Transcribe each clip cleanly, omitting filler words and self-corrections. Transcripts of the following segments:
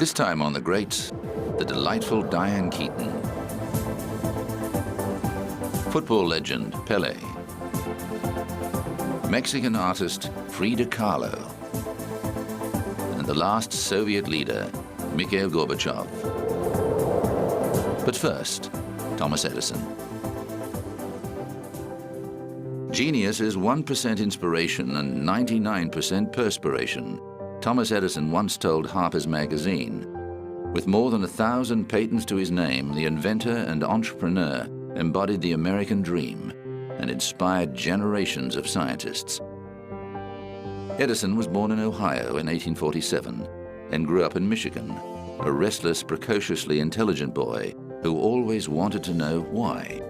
This time on The Greats, the delightful Diane Keaton. Football legend Pelé. Mexican artist Frida Kahlo. And the last Soviet leader, Mikhail Gorbachev. But first, Thomas Edison. Genius is 1% inspiration and 99% perspiration, Thomas Edison once told Harpers Magazine. With more than 1,000 patents to his name, the inventor and entrepreneur embodied the American dream and inspired generations of scientists. Edison was born in Ohio in 1847 and grew up in Michigan, a restless, precociously intelligent boy who always wanted to know why.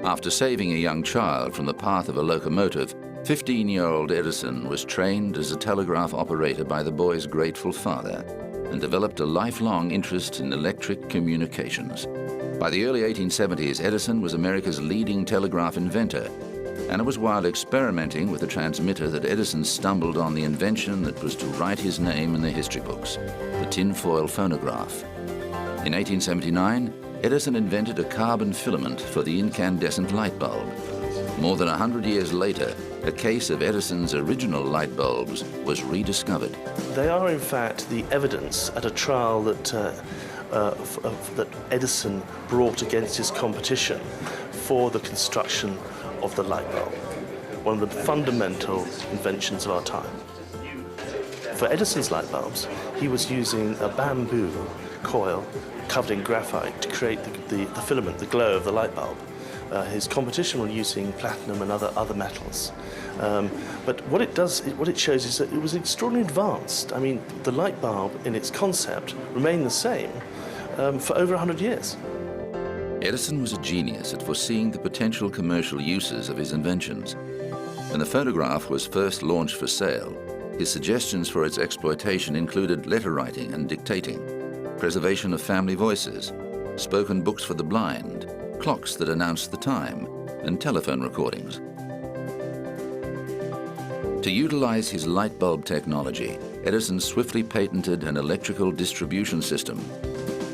After saving a young child from the path of a locomotive, 15-year-old Edison was trained as a telegraph operator by the boy's grateful father and developed a lifelong interest in electric communications. By the early 1870s, Edison was America's leading telegraph inventor, and it was while experimenting with the transmitter that Edison stumbled on the invention that was to write his name in the history books, the tinfoil phonograph. In 1879, Edison invented a carbon filament for the incandescent light bulb. More than 100 years later, a case of Edison's original light bulbs was rediscovered. They are, in fact, the evidence at a trial that Edison brought against his competition for the construction of the light bulb, one of the fundamental inventions of our time. For Edison's light bulbs, he was using a bamboo coil covered in graphite to create the filament, the glow of the light bulb. His competition were using platinum and other metals. But what it shows is that it was extraordinarily advanced. I mean, the light bulb in its concept remained the same for over 100 years. Edison was a genius at foreseeing the potential commercial uses of his inventions. When the phonograph was first launched for sale, his suggestions for its exploitation included letter writing and dictating, preservation of family voices, spoken books for the blind, clocks that announced the time, and telephone recordings. To utilize his light bulb technology, Edison swiftly patented an electrical distribution system.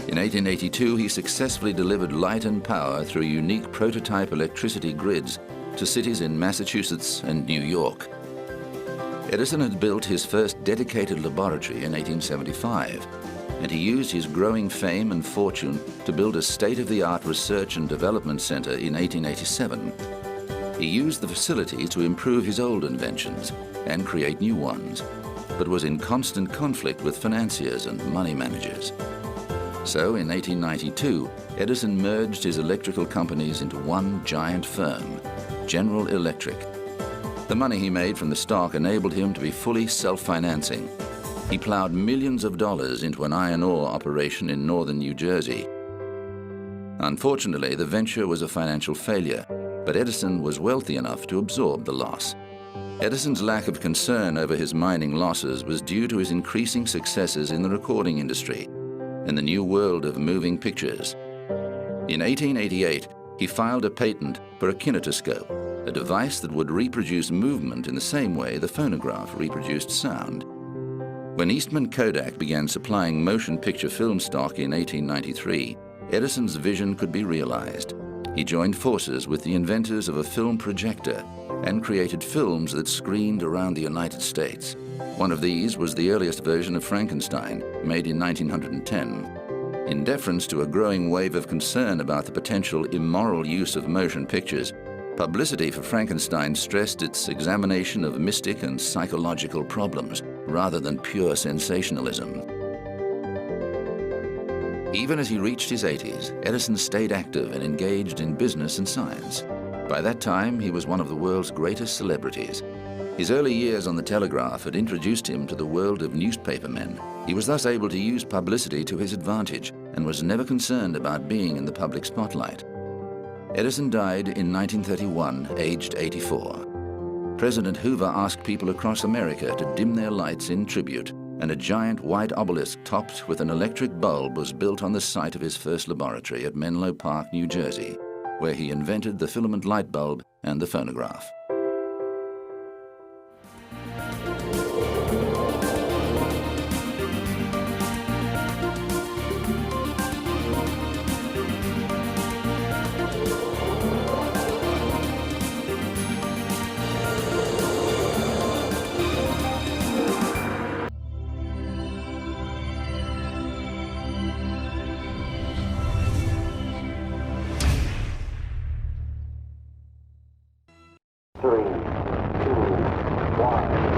In 1882, he successfully delivered light and power through unique prototype electricity grids to cities in Massachusetts and New York. Edison had built his first dedicated laboratory in 1875, and he used his growing fame and fortune to build a state-of-the-art research and development center in 1887. He used the facility to improve his old inventions and create new ones, but was in constant conflict with financiers and money managers. So in 1892, Edison merged his electrical companies into one giant firm, General Electric. The money he made from the stock enabled him to be fully self-financing. He plowed millions of dollars into an iron ore operation in northern New Jersey. Unfortunately, the venture was a financial failure, but Edison was wealthy enough to absorb the loss. Edison's lack of concern over his mining losses was due to his increasing successes in the recording industry and the new world of moving pictures. In 1888, he filed a patent for a kinetoscope, a device that would reproduce movement in the same way the phonograph reproduced sound. When Eastman Kodak began supplying motion picture film stock in 1893, Edison's vision could be realized. He joined forces with the inventors of a film projector and created films that screened around the United States. One of these was the earliest version of Frankenstein, made in 1910. In deference to a growing wave of concern about the potential immoral use of motion pictures, publicity for Frankenstein stressed its examination of mystic and psychological problems rather than pure sensationalism. Even as he reached his 80s, Edison stayed active and engaged in business and science. By that time, he was one of the world's greatest celebrities. His early years on the telegraph had introduced him to the world of newspapermen. He was thus able to use publicity to his advantage and was never concerned about being in the public spotlight. Edison died in 1931, aged 84. President Hoover asked people across America to dim their lights in tribute, and a giant white obelisk topped with an electric bulb was built on the site of his first laboratory at Menlo Park, New Jersey, where he invented the filament light bulb and the phonograph. 1.